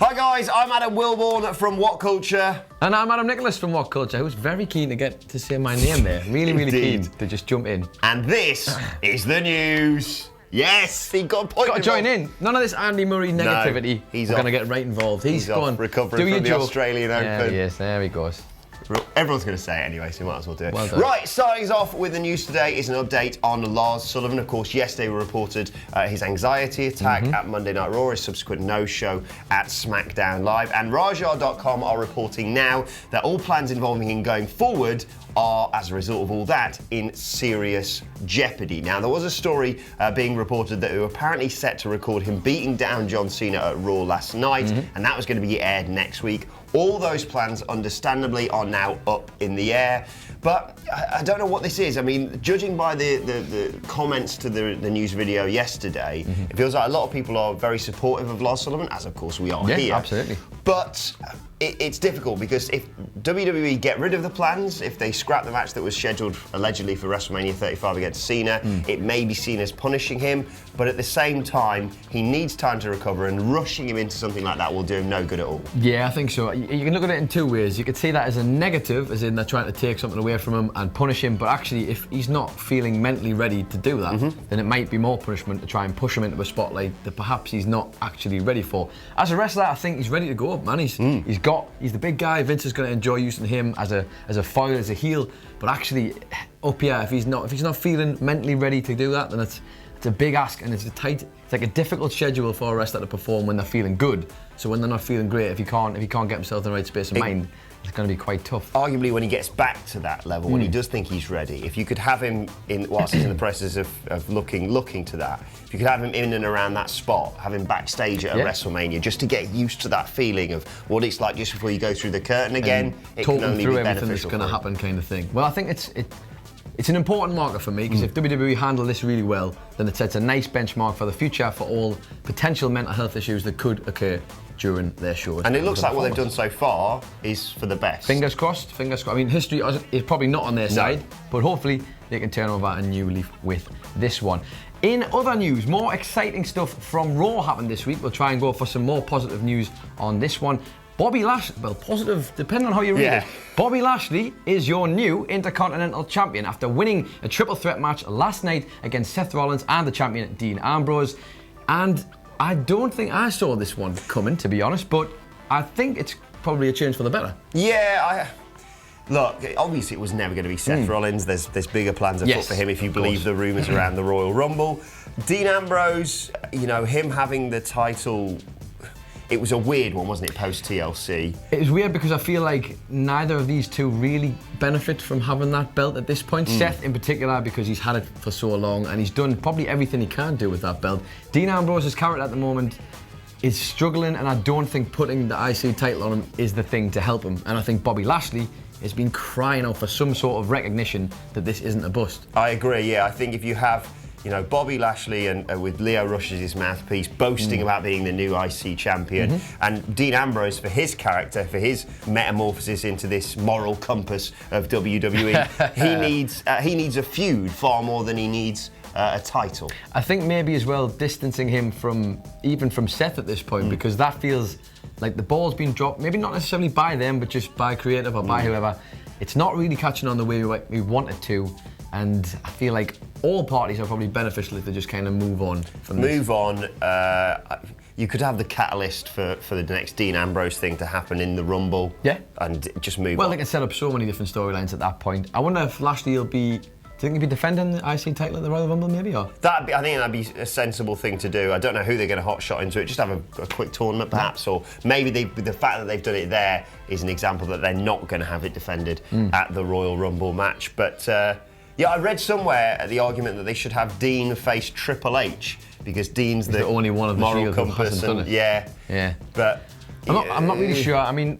Hi guys, I'm Adam Wilborn from WhatCulture. And I'm Adam Nicholas from WhatCulture, who's very keen to get to say my name there. Really keen to just jump in. And this is the news. Yes, he got a point. Got to join in. None of this Andy Murray negativity. No, he's We're going to get right involved. He's gone recovering from the Australian Open. Yeah, yes, there he goes. Everyone's going to say it anyway, so we might as well do it. Well done. Right, starting us off with the news today is an update on Lars Sullivan. Of course, yesterday we reported his anxiety attack at Monday Night Raw, his subsequent no-show at SmackDown Live. And Rajar.com are reporting now that all plans involving him going forward are, as a result of all that, in serious jeopardy. Now, there was a story being reported that they were apparently set to record him beating down John Cena at Raw last night, and that was going to be aired next week. All those plans, understandably, are now up in the air. But I don't know what this is. I mean, judging by the comments to the news video yesterday, it feels like a lot of people are very supportive of Lars Sullivan, as of course we are here. Yeah, absolutely. But it's difficult because if WWE get rid of the plans, if they scrap the match that was scheduled allegedly for WrestleMania 35 against Cena, it may be seen as punishing him. But at the same time, he needs time to recover, and rushing him into something like that will do him no good at all. Yeah, I think so. You can look at it in two ways. You could see that as a negative, as in they're trying to take something away from him and punish him. But actually, if he's not feeling mentally ready to do that, then it might be more punishment to try and push him into a spotlight that perhaps he's not actually ready for. As a wrestler, I think he's ready to go up, man. He's the big guy. Vince is going to enjoy using him as a foil, as a heel. But actually, up here, if he's not feeling mentally ready to do that, then it's a big ask, and it's like a difficult schedule for a wrestler to perform when they're feeling good. So when they're not feeling great, if he can't get himself in the right space of mind, it's going to be quite tough. Arguably, when he gets back to that level, when he does think he's ready, if you could have him whilst he's in the process of looking to that, if you could have him in and around that spot, have him backstage at a WrestleMania, just to get used to that feeling of what it's like just before you go through the curtain again, it can only be beneficial. Everything that's going to happen, kind of thing. Well, I think it's an important marker for me, because if WWE handle this really well, then it sets a nice benchmark for the future for all potential mental health issues that could occur during their shows. And it looks like what they've done so far is for the best. Fingers crossed. I mean, history is probably not on their side, but hopefully they can turn over a new leaf with this one. In other news, more exciting stuff from Raw happened this week. We'll try and go for some more positive news on this one. Bobby Lashley, well, positive, depending on how you read it. Bobby Lashley is your new Intercontinental Champion after winning a triple threat match last night against Seth Rollins and the champion Dean Ambrose. And I don't think I saw this one coming, to be honest, but I think it's probably a change for the better. Yeah, look, obviously it was never going to be Seth Rollins. There's bigger plans afoot for him if you believe the rumours around the Royal Rumble. Dean Ambrose, him having the title, it was a weird one, wasn't it, post-TLC? It was weird because I feel like neither of these two really benefit from having that belt at this point. Seth in particular, because he's had it for so long and he's done probably everything he can do with that belt. Dean Ambrose's character at the moment is struggling, and I don't think putting the IC title on him is the thing to help him. And I think Bobby Lashley has been crying out for some sort of recognition that this isn't a bust. I agree, yeah. I think if you have Bobby Lashley and with Leo Rush as his mouthpiece, boasting about being the new IC champion, and Dean Ambrose for his character, for his metamorphosis into this moral compass of WWE, he needs a feud far more than he needs a title. I think maybe as well distancing him from Seth at this point, because that feels like the ball's been dropped, maybe not necessarily by them, but just by creative or by whoever. It's not really catching on the way we want it to. And I feel like all parties are probably beneficial if they just kind of move on from this. Move on. You could have the catalyst for the next Dean Ambrose thing to happen in the Rumble. Yeah. And just move on. Well, they can set up so many different storylines at that point. I wonder if Lashley will be... Do you think he'll be defending the IC title at the Royal Rumble, maybe? Or? I think that'd be a sensible thing to do. I don't know who they're going to hotshot into it. Just have a quick tournament, perhaps, or maybe the fact that they've done it there is an example that they're not going to have it defended at the Royal Rumble match. But yeah, I read somewhere the argument that they should have Dean face Triple H because Dean's the only one of the moral Shield compass. Hasn't done it. Yeah. But I'm not really sure. I mean,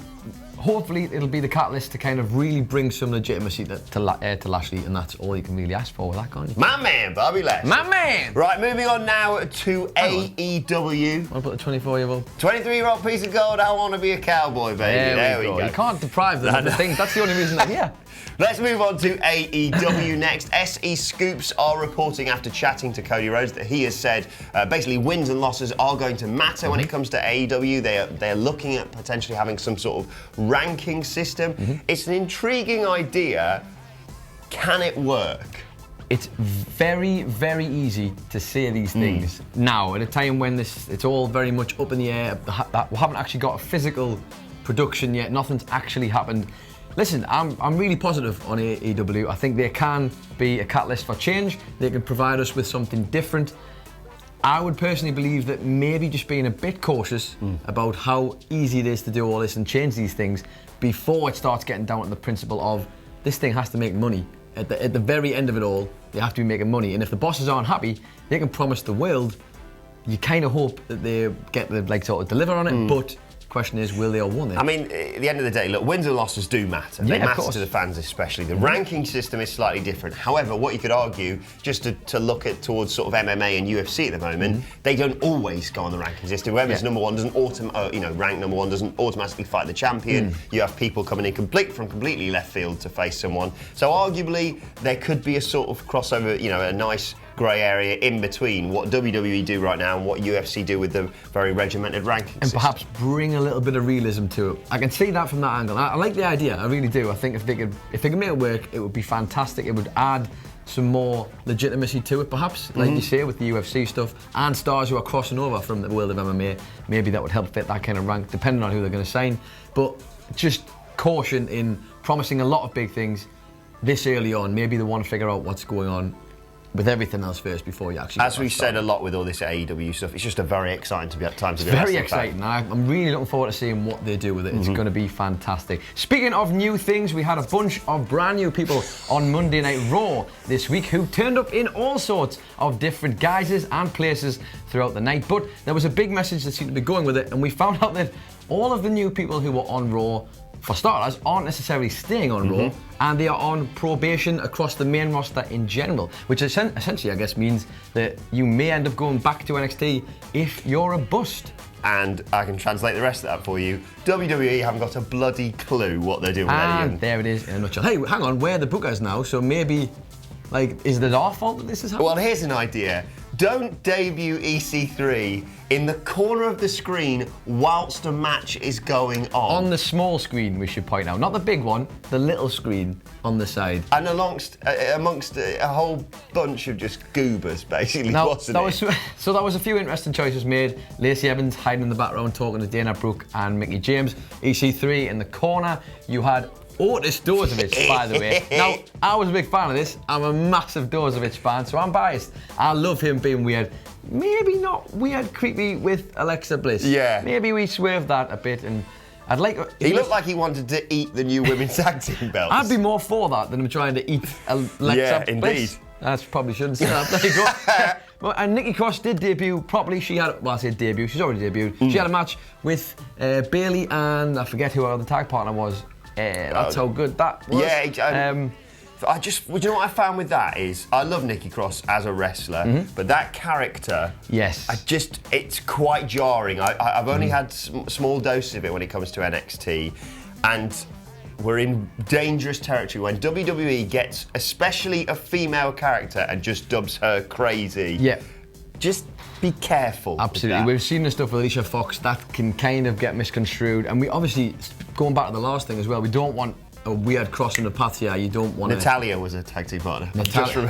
hopefully it'll be the catalyst to kind of really bring some legitimacy to Lashley, and that's all you can really ask for with that, can't you? My man, Bobby Lashley. My man! Right, moving on now to AEW. What about the 24-year-old? 23-year-old piece of gold, I want to be a cowboy, baby. There we go. You can't deprive them of the thing. That's the only reason they're here. Let's move on to AEW next. SE Scoops are reporting after chatting to Cody Rhodes that he has said basically wins and losses are going to matter when it comes to AEW. They're looking at potentially having some sort of ranking system. It's an intriguing idea. Can it work? It's very, very easy to say these things now, at a time when it's all very much up in the air. We haven't actually got a physical production yet. Nothing's actually happened. Listen, I'm really positive on AEW. I think they can be a catalyst for change. They can provide us with something different. I would personally believe that maybe just being a bit cautious about how easy it is to do all this and change these things before it starts getting down to the principle of this thing has to make money. At the very end of it all, they have to be making money. And if the bosses aren't happy, they can promise the world. You kind of hope that they get the sort of deliver on it, but question is, will they or won't they? I mean, at the end of the day, look, wins and losses do matter. They matter to the fans especially. The ranking system is slightly different. However, what you could argue, just to look at towards sort of MMA and UFC at the moment, they don't always go on the ranking system. Whoever's number one doesn't rank number one doesn't automatically fight the champion. You have people coming in from completely left field to face someone. So arguably, there could be a sort of crossover, a nice grey area in between what WWE do right now and what UFC do with the very regimented ranking system. And perhaps bring a little bit of realism to it. I can see that from that angle. I like the idea, I really do. I think if they could make it work, it would be fantastic. It would add some more legitimacy to it, perhaps, like you say, with the UFC stuff, and stars who are crossing over from the world of MMA. Maybe that would help fit that kind of rank, depending on who they're going to sign. But just caution in promising a lot of big things this early on. Maybe they want to figure out what's going on with everything else first before you actually. As we've said a lot with all this AEW stuff, it's just a very exciting time to be. Very exciting. I'm really looking forward to seeing what they do with it. It's going to be fantastic. Speaking of new things, we had a bunch of brand new people on Monday Night Raw this week who turned up in all sorts of different guises and places throughout the night. But there was a big message that seemed to be going with it, and we found out that all of the new people who were on Raw, for starters, aren't necessarily staying on Raw, and they are on probation across the main roster in general, which essentially, I guess, means that you may end up going back to NXT if you're a bust. And I can translate the rest of that for you. WWE haven't got a bloody clue what they're doing with Eddie. And there it is in a nutshell. Hey, hang on, we're the bookers now, so maybe, is it our fault that this is happening? Well, here's an idea. Don't debut EC3 in the corner of the screen whilst a match is going on. On the small screen, we should point out. Not the big one, the little screen on the side. And amongst a whole bunch of just goobers, basically, wasn't it? So there was a few interesting choices made. Lacey Evans hiding in the background talking to Dana Brooke and Mickie James. EC3 in the corner. You had Otis Dozovich, by the way. Now, I was a big fan of this. I'm a massive Dozovich fan, so I'm biased. I love him being weird. Maybe not weird, creepy with Alexa Bliss. Yeah. Maybe we swerve that a bit, and I'd like. He looked like he wanted to eat the new women's tag team belts. I'd be more for that than him trying to eat Alexa Bliss. Indeed. Probably shouldn't say that. There you go. And Nikki Cross did debut properly. She's already debuted. She had a match with Bayley and I forget who her other tag partner was. That's how good that was. Yeah, you know what I found with that is, I love Nikki Cross as a wrestler, but that character, yes, it's quite jarring. I've only had small doses of it when it comes to NXT, and we're in dangerous territory when WWE gets, especially a female character, and just dubs her crazy. Yeah. Just be careful. Absolutely. We've seen the stuff with Alicia Fox that can kind of get misconstrued, and we obviously, going back to the last thing as well, we don't want a weird cross in the path here. You don't want Natalia was a tag team partner.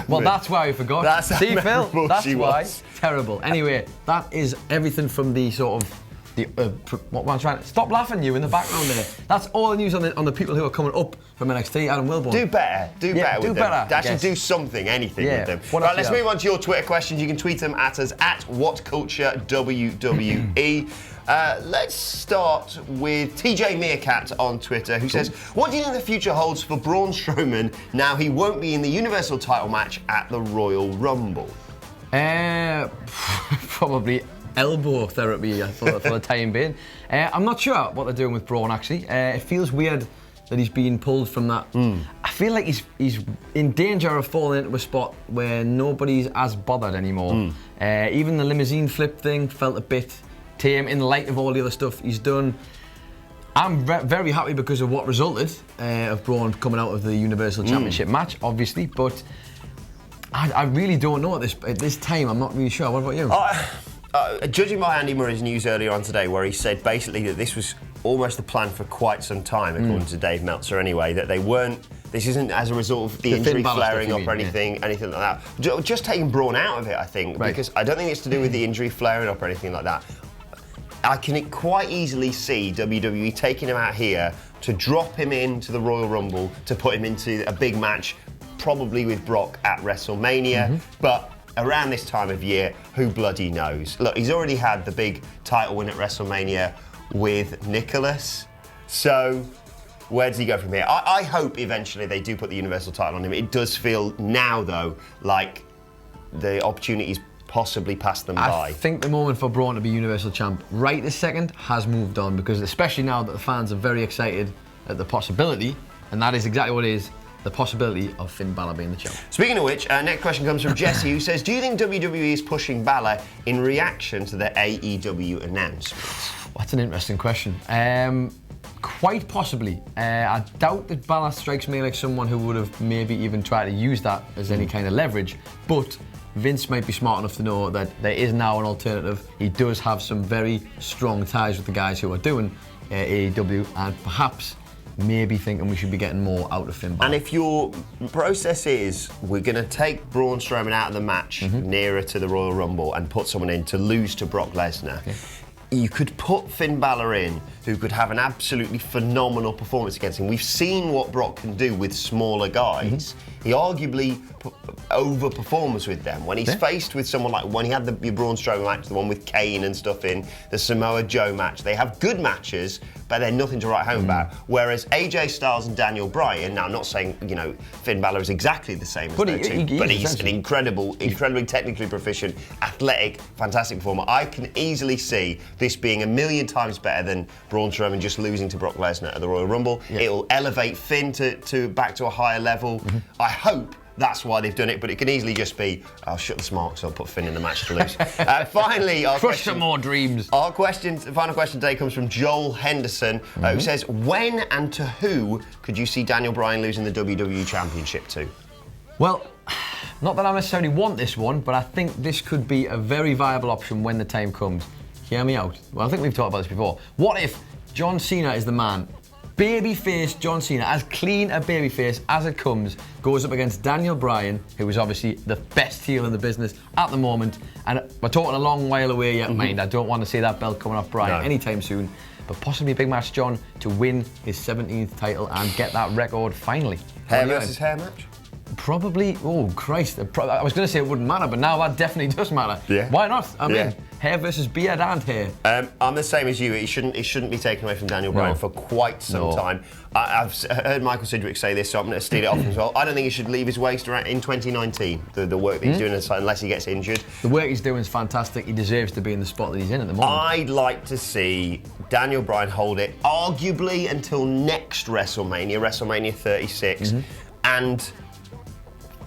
Well, that's why we forgot. See, Phil, that's why. Terrible. Anyway, that is everything from the sort of what am I trying to stop laughing you in the background there. That's all the news on the people who are coming up from NXT. Adam Wilborn. Do better with them. Actually do something, anything with them. Right, let's move on to your Twitter questions. You can tweet them at us at WhatCulture WWE. Let's start with TJ Meerkat on Twitter, who says, what do you think the future holds for Braun Strowman now he won't be in the Universal title match at the Royal Rumble? Probably elbow therapy for the time being. I'm not sure what they're doing with Braun, actually. It feels weird that he's being pulled from that. I feel like he's in danger of falling into a spot where nobody's as bothered anymore. Even the limousine flip thing felt a bit tame in light of all the other stuff he's done. I'm very happy because of what resulted of Braun coming out of the Universal Championship match, obviously, but I really don't know at this time. I'm not really sure. What about you? Judging by Andy Murray's news earlier on today, where he said basically that this was almost the plan for quite some time, according to Dave Meltzer anyway, that they weren't, this isn't as a result of the injury flaring up or anything like that. Just taking Braun out of it, I think, because I don't think it's to do with the injury flaring up or anything like that. I can quite easily see WWE taking him out here to drop him into the Royal Rumble, to put him into a big match, probably with Brock at WrestleMania, but around this time of year, who bloody knows? Look, he's already had the big title win at WrestleMania with Nicholas, so where does he go from here? I hope eventually they do put the Universal title on him. It does feel now, though, like the opportunity's possibly passed them by. I think the moment for Braun to be Universal Champ right this second has moved on, because especially now that the fans are very excited at the possibility, and that is exactly what it is, the possibility of Finn Balor being the champ. Speaking of which, next question comes from Jesse, who says, do you think WWE is pushing Balor in reaction to the AEW announcements? That's an interesting question. Quite possibly. I doubt that Balor strikes me like someone who would have maybe even tried to use that as any kind of leverage, but Vince might be smart enough to know that there is now an alternative. He does have some very strong ties with the guys who are doing AEW, and perhaps maybe thinking we should be getting more out of Finn Balor. And if your process is, we're going to take Braun Strowman out of the match nearer to the Royal Rumble and put someone in to lose to Brock Lesnar, you could put Finn Balor in, who could have an absolutely phenomenal performance against him. We've seen what Brock can do with smaller guys. He arguably overperforms with them. When he's faced with someone like, when he had the Braun Strowman match, the one with Kane and stuff in, the Samoa Joe match, they have good matches, but they're nothing to write home about. Whereas AJ Styles and Daniel Bryan, now I'm not saying, you know, Finn Balor is exactly the same as those two, but he's an incredibly technically proficient, athletic, fantastic performer. I can easily see this being a million times better than Braun Strowman just losing to Brock Lesnar at the Royal Rumble. It will elevate Finn to back to a higher level. I hope that's why they've done it, but it can easily just be, I'll shut the smarts, so I'll put Finn in the match to lose. Finally, Crush some more dreams. The final question today comes from Joel Henderson, who says, when and to who could you see Daniel Bryan losing the WWE Championship to? Well, not that I necessarily want this one, but I think this could be a very viable option when the time comes. Hear me out. Well, I think we've talked about this before. What if John Cena is the man? Babyface John Cena, as clean a babyface as it comes, goes up against Daniel Bryan, who is obviously the best heel in the business at the moment. And we're talking a long while away yet, mind. I don't want to see that belt coming off Bryan anytime soon. But possibly a big match, John, to win his 17th title and get that record finally. Hair versus hair match? Probably, oh Christ, I was going to say it wouldn't matter, but now that definitely does matter. Yeah. Why not? I mean, hair versus beard and hair. I'm the same as you. It shouldn't be taken away from Daniel Bryan for quite some time. I've heard Michael Sidgwick say this, so I'm going to steal it off him as well. I don't think he should leave his waist around in 2019, the work that he's doing, unless he gets injured. The work he's doing is fantastic. He deserves to be in the spot that he's in at the moment. I'd like to see Daniel Bryan hold it, arguably until next WrestleMania 36, and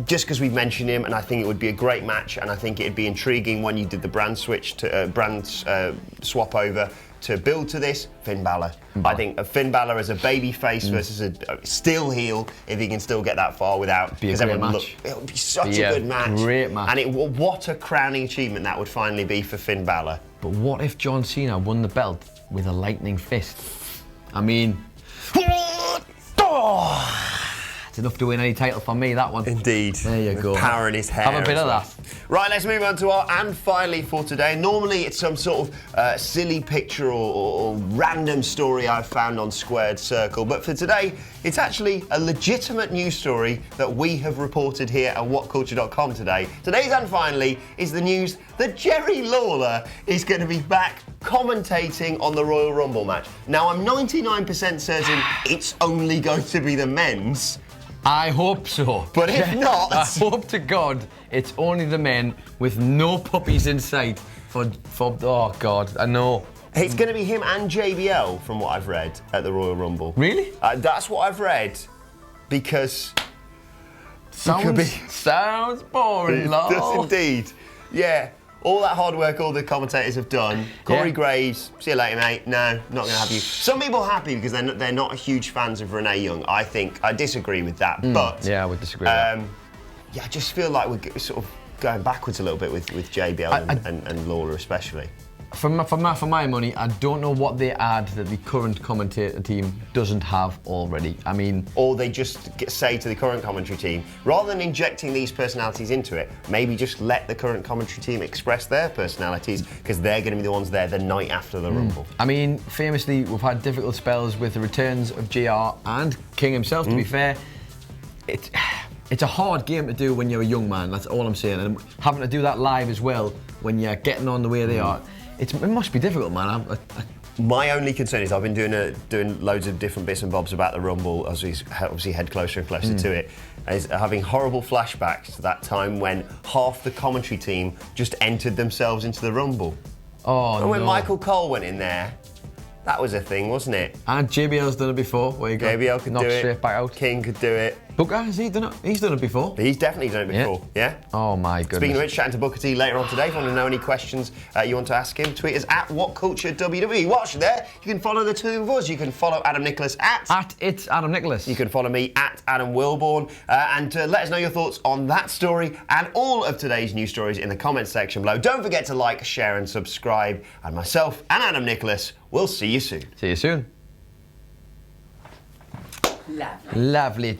just because we've mentioned him, and I think it would be a great match, and I think it'd be intriguing when you did the brand switch to swap over to build to this. Finn Balor. I think Finn Balor as a baby face versus a still heel, if he can still get that far without, be a great match. It would be such a good match. Great match. And what a crowning achievement that would finally be for Finn Balor. But what if John Cena won the belt with a lightning fist? I mean, it's enough to win any title for me, that one. Indeed. There you go. Power in his hair. Have a bit of that. Right, let's move on to our and finally for today. Normally it's some sort of silly picture or random story I've found on Squared Circle, but for today it's actually a legitimate news story that we have reported here at WhatCulture.com today. Today's and finally is the news that Jerry Lawler is going to be back commentating on the Royal Rumble match. Now I'm 99% certain it's only going to be the men's. I hope so. But if not, I hope to God it's only the men with no puppies in sight for oh God, I know. It's going to be him and JBL from what I've read at the Royal Rumble. Really? That's what I've read because sounds boring, it Lars. does indeed. Yeah. all that hard work all the commentators have done. Corey Graves, see you later, mate. No, not going to have you. Some people are happy because they're not huge fans of Renee Young. I disagree with that. But yeah, I would disagree with that. Yeah, I just feel like we're sort of going backwards a little bit with JBL and Lawler especially. For my money, I don't know what they add that the current commentator team doesn't have already. I mean, or they just say to the current commentary team, rather than injecting these personalities into it, maybe just let the current commentary team express their personalities because they're going to be the ones there the night after the Rumble. I mean, famously, we've had difficult spells with the returns of JR and King himself. To be fair, it's a hard game to do when you're a young man. That's all I'm saying, and having to do that live as well when you're getting on the way they are. It must be difficult, man. My only concern is I've been doing loads of different bits and bobs about the Rumble as we obviously head closer and closer to it. Is having horrible flashbacks to that time when half the commentary team just entered themselves into the Rumble. Oh, and when Michael Cole went in there, that was a thing, wasn't it? And JBL's done it before, where you got JBL could knocked do it. Straight back out. King could do it. Booker, has he done it? He's done it before. He's definitely done it before, yeah? Oh my goodness. Speaking of which, chatting to Booker T later on today. If you want to know any questions you want to ask him, tweet us at WhatCulture WWE. Watch there. You can follow the two of us. You can follow Adam Nicholas at It's Adam Nicholas. You can follow me at Adam Wilborn. And let us know your thoughts on that story and all of today's news stories in the comments section below. Don't forget to like, share and subscribe. And myself and Adam Nicholas will see you soon. See you soon. Lovely. Lovely.